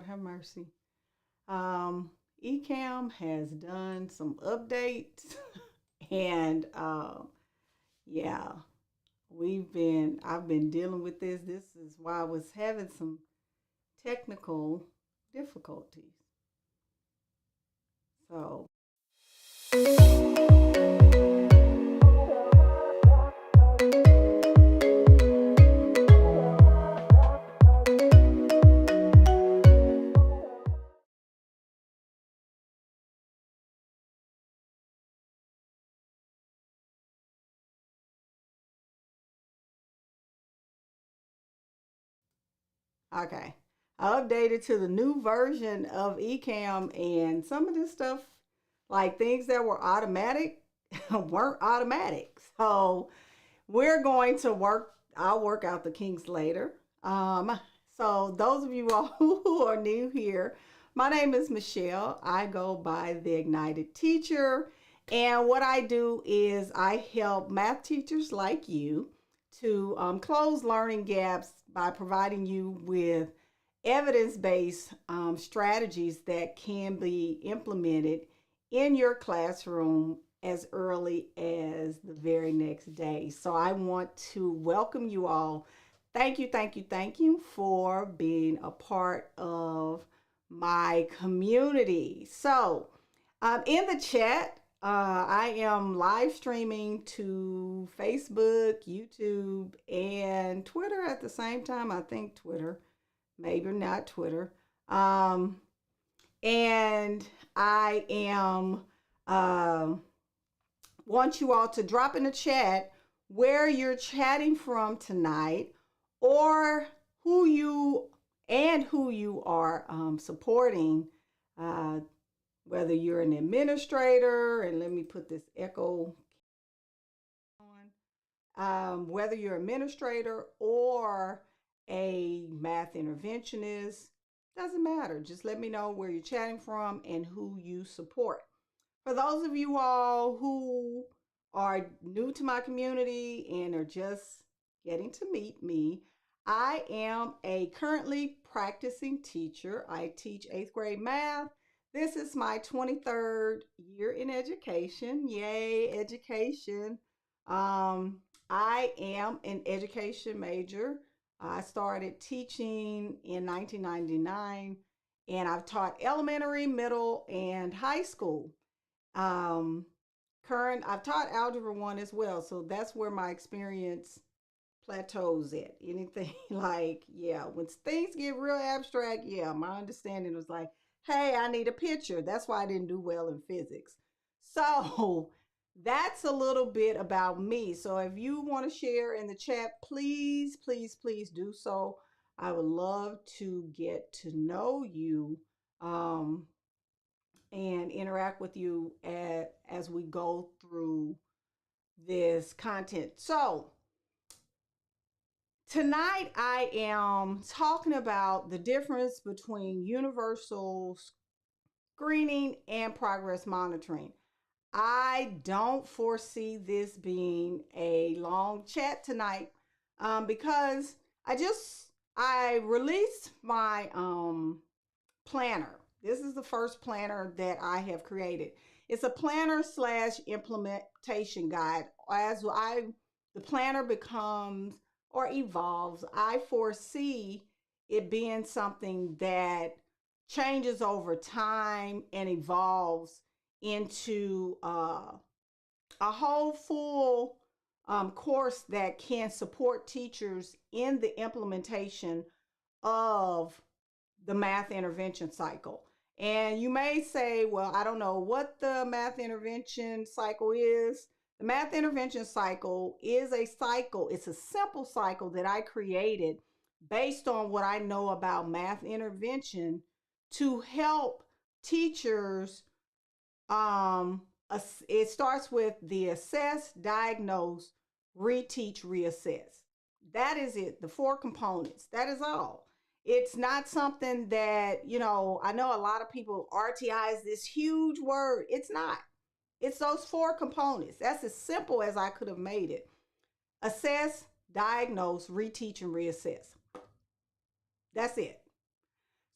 have mercy. Ecamm has done some updates, and yeah, I've been dealing with this. This is why I was having some technical difficulties. So, okay. I updated to the new version of Ecamm, and some of this stuff, like things that were automatic, weren't automatic. So, we're going to work, I'll work out the kinks later. So, those of you all who are new here, my name is Michelle. I go by the Ignited Teacher. And what I do is I help math teachers like you to close learning gaps by providing you with evidence based strategies that can be implemented in your classroom as early as the very next day. So I want to welcome you all. Thank you, thank you, thank you for being a part of my community. So, in the chat, I am live streaming to Facebook, YouTube, and Twitter at the same time. I think Twitter, maybe not Twitter. Um, and I am uh, want you all to drop in the chat where you're chatting from tonight, or who you are supporting, uh, whether you're an administrator, and let me put this echo on, whether you're an administrator or a math interventionist, doesn't matter. Just let me know where you're chatting from and who you support. For those of you all who are new to my community and are just getting to meet me, I am a currently practicing teacher. I teach eighth grade math. This is my 23rd year in education. Yay, education. Um, I am an education major. I started teaching in 1999, and I've taught elementary, middle, and high school. Um, I've taught Algebra 1 as well, so that's where my experience plateaus at. Anything like, yeah, when things get real abstract, yeah, my understanding was like, hey, I need a picture. That's why I didn't do well in physics. So that's a little bit about me. So if you want to share in the chat, please, please, please do so. I would love to get to know you. And interact with you as we go through this content. So, tonight I am talking about the difference between universal screening and progress monitoring. I don't foresee this being a long chat tonight, because I released my planner. This is the first planner that I have created. It's a planner slash implementation guide. The planner becomes or evolves, I foresee it being something that changes over time and evolves into a whole full course that can support teachers in the implementation of the math intervention cycle. And you may say, well, I don't know what the math intervention cycle is. The math intervention cycle is a cycle, it's a simple cycle that I created based on what I know about math intervention to help teachers. It starts with the assess, diagnose, reteach, reassess. That is it, the four components. That is all. It's not something that, I know a lot of people, RTI is this huge word. It's not. It's those four components. That's as simple as I could have made it. Assess, diagnose, reteach, and reassess. That's it.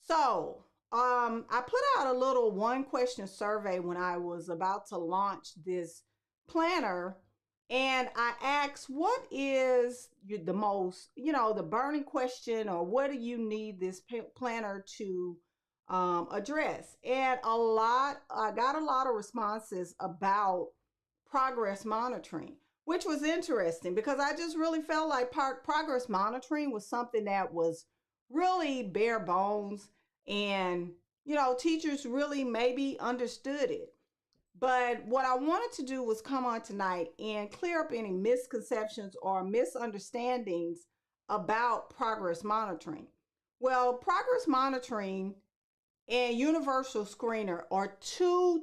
So, I put out a little one question survey when I was about to launch this planner. And I asked, what is the most, the burning question, or what do you need this planner to address? And I got a lot of responses about progress monitoring, which was interesting because I just really felt like progress monitoring was something that was really bare bones, and teachers really maybe understood it. But what I wanted to do was come on tonight and clear up any misconceptions or misunderstandings about progress monitoring. Well, progress monitoring and universal screener are two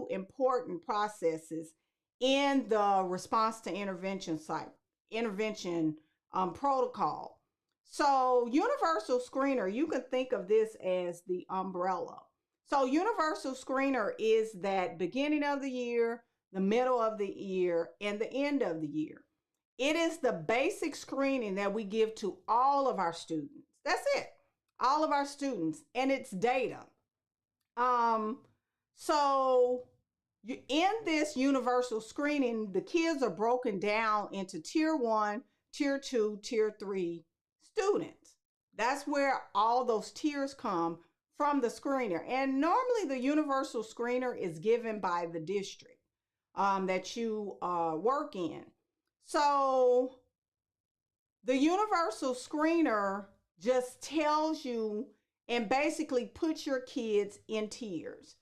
important processes in the response to intervention site intervention protocol. So universal screener, you can think of this as the umbrella. So universal screener is that beginning of the year, the middle of the year, and the end of the year. It is the basic screening that we give to all of our students. That's it. All of our students, and it's data. Um, so in this universal screening, the kids are broken down into tier one, tier two, tier three students. That's where all those tiers come from the screener. And normally the universal screener is given by the district that you work in. So the universal screener just tells you and basically puts your kids in tiers.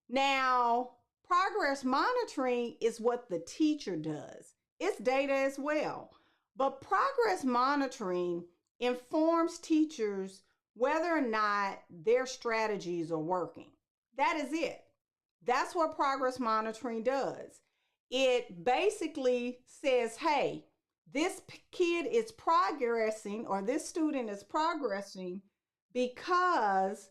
Now, progress monitoring is what the teacher does. It's data as well. But progress monitoring informs teachers whether or not their strategies are working. That is it. That's what progress monitoring does. It basically says, hey, this kid is progressing, or this student is progressing because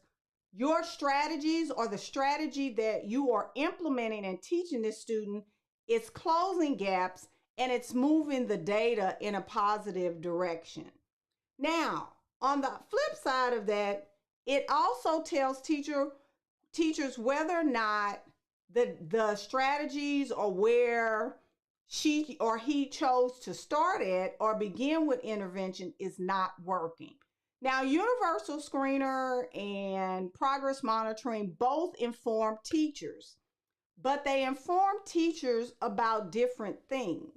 your strategies, or the strategy that you are implementing and teaching this student, is closing gaps and it's moving the data in a positive direction. Now, on the flip side of that, it also tells teachers whether or not the strategies, or where she or he chose to start at or begin with intervention, is not working. Now, universal screener and progress monitoring both inform teachers, but they inform teachers about different things.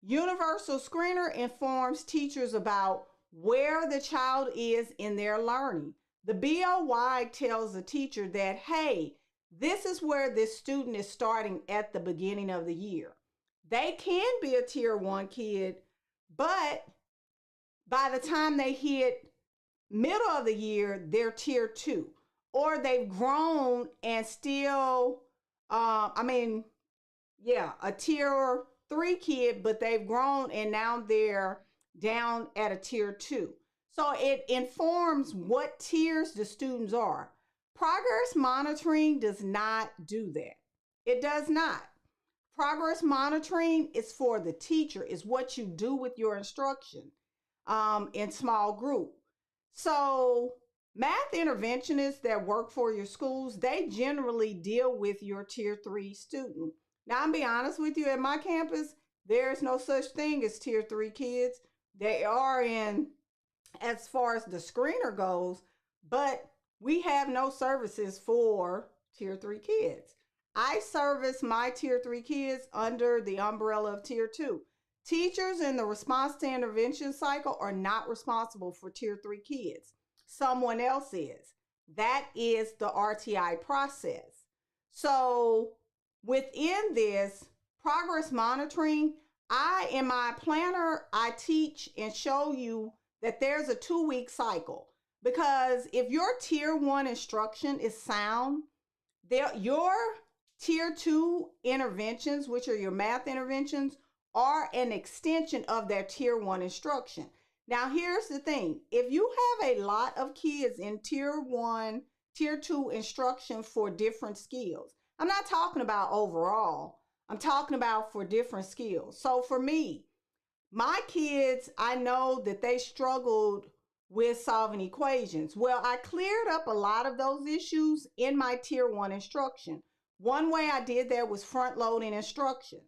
Universal screener informs teachers about where the child is in their learning. The BOY tells the teacher that, hey, this is where this student is starting at the beginning of the year. They can be a tier one kid, but by the time they hit middle of the year, they're tier two, or they've grown and still, a tier three kid, but they've grown and now they're down at a tier two. So it informs what tiers the students are. Progress monitoring does not do that. It does not. Progress monitoring is for the teacher, is what you do with your instruction in small group. So math interventionists that work for your schools, they generally deal with your tier three student. Now, I'll be honest with you, at my campus, there's no such thing as tier three kids. They are in, as far as the screener goes, but we have no services for tier three kids. I service my tier three kids under the umbrella of tier two. Teachers in the response to intervention cycle are not responsible for tier three kids. Someone else is. That is the RTI process. So within this progress monitoring, in my planner, I teach and show you that there's a 2-week cycle, because if your tier one instruction is sound, your tier two interventions, which are your math interventions, are an extension of their tier one instruction. Now, here's the thing. If you have a lot of kids in tier one, tier two instruction for different skills, I'm not talking about overall, I'm talking about for different skills. So for me, my kids, I know that they struggled with solving equations. Well, I cleared up a lot of those issues in my tier 1 instruction. One way I did that was front loading instruction.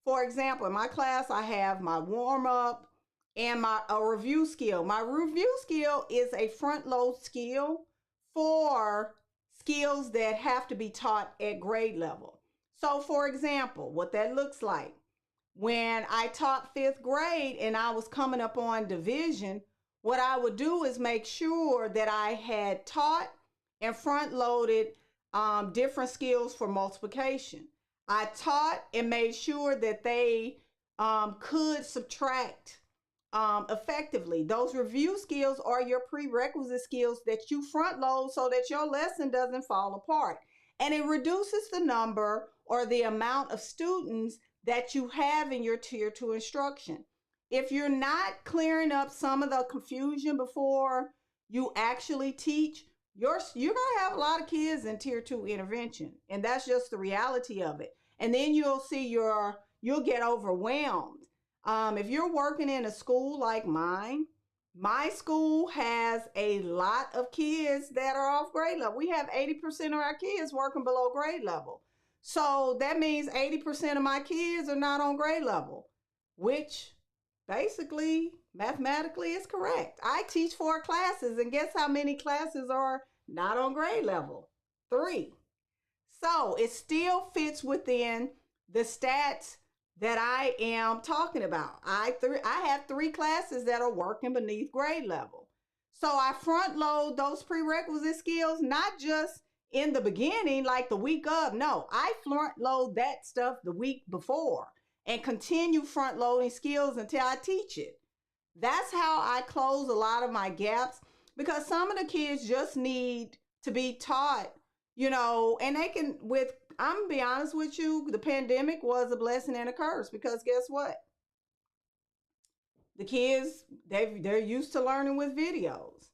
For example, in my class, I have my warm up and a review skill. My review skill is a front load skill for skills that have to be taught at grade level. So, for example, what that looks like when I taught 5th grade and I was coming up on division, what I would do is make sure that I had taught and front loaded different skills for multiplication. I taught and made sure that they could subtract effectively. Those review skills are your prerequisite skills that you front load so that your lesson doesn't fall apart. And it reduces the number or the amount of students that you have in your tier 2 instruction. If you're not clearing up some of the confusion before you actually teach, you're going to have a lot of kids in tier 2 intervention. And that's just the reality of it. And then you'll see you'll get overwhelmed. If you're working in a school like mine, my school has a lot of kids that are off grade level. We have 80% of our kids working below grade level. So that means 80% of my kids are not on grade level, which basically mathematically is correct. I teach 4 classes, and guess how many classes are not on grade level? 3. So it still fits within the stats that I am talking about. I have 3 classes that are working beneath grade level. So I front load those prerequisite skills, not just in the beginning, like the week of. No, I front load that stuff the week before and continue front loading skills until I teach it. That's how I close a lot of my gaps, because some of the kids just need to be taught, and they can, I'm gonna be honest with you, the pandemic was a blessing and a curse, because guess what? The kids, they're used to learning with videos.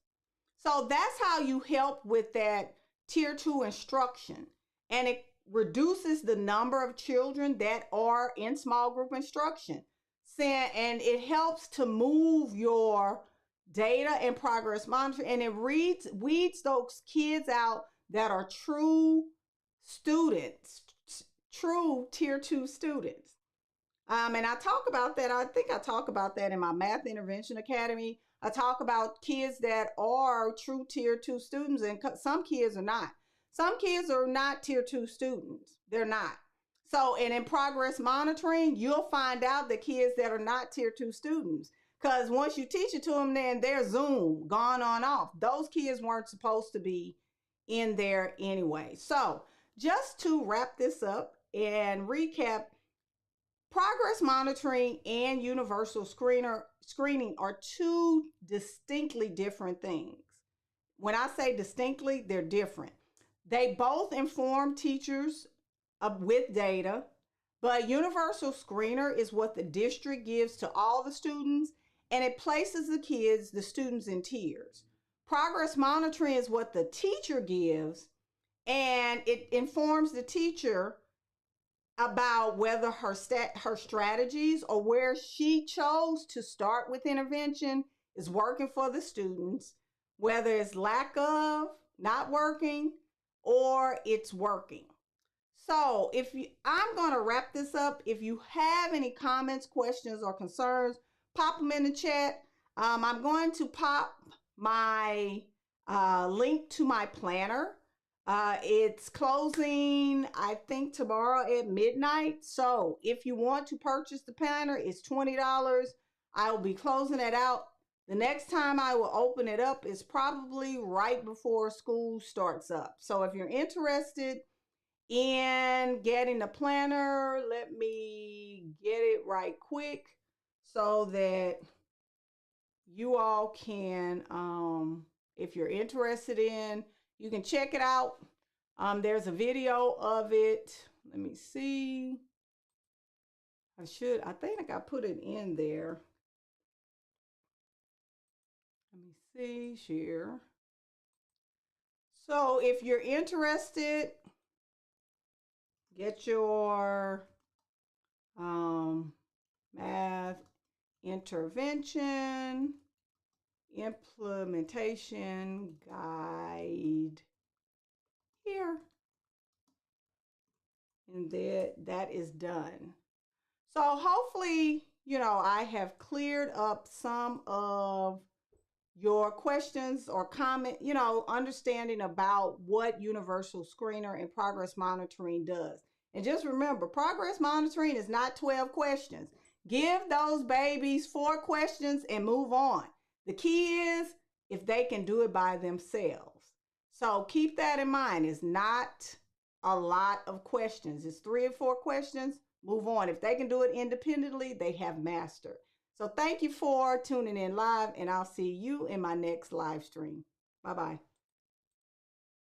So that's how you help with that tier 2 instruction. And it reduces the number of children that are in small group instruction. And it helps to move your data and progress monitoring, and it weeds those kids out that are true students, true tier 2 students. And I talk about that. I think I talk about that in my Math Intervention Academy. I talk about kids that are true tier 2 students, and some kids are not. Some kids are not tier 2 students. They're not. So, and in progress monitoring, you'll find out the kids that are not tier 2 students. Because once you teach it to them, then they're Zoom, gone on off. Those kids weren't supposed to be in there anyway. So, just to wrap this up and recap, progress monitoring and universal screening are 2 distinctly different things. When I say distinctly, they're different. They both inform teachers with data, but universal screener is what the district gives to all the students, and it places the students in tiers. Progress monitoring is what the teacher gives, and it informs the teacher about whether her strategies or where she chose to start with intervention is working for the students, whether it's lack of, not working, or it's working. So I'm going to wrap this up. If you have any comments, questions, or concerns, pop them in the chat. I'm going to pop my link to my planner. It's closing, I think, tomorrow at midnight. So if you want to purchase the planner, it's $20. I will be closing it out. The next time I will open it up is probably right before school starts up. So if you're interested in getting the planner, let me get it right quick so that you all can, if you're interested in, you can check it out. There's a video of it. Let me see. I think I put it in there. Let me see, share. So if you're interested, get your math intervention implementation guide here. And that is done. So hopefully, I have cleared up some of your questions or comment, understanding about what universal screener and progress monitoring does. And just remember, progress monitoring is not 12 questions. Give those babies 4 questions and move on. The key is if they can do it by themselves. So keep that in mind. It's not a lot of questions. It's 3 or 4 questions. Move on. If they can do it independently, they have mastered. So thank you for tuning in live, and I'll see you in my next live stream. Bye-bye.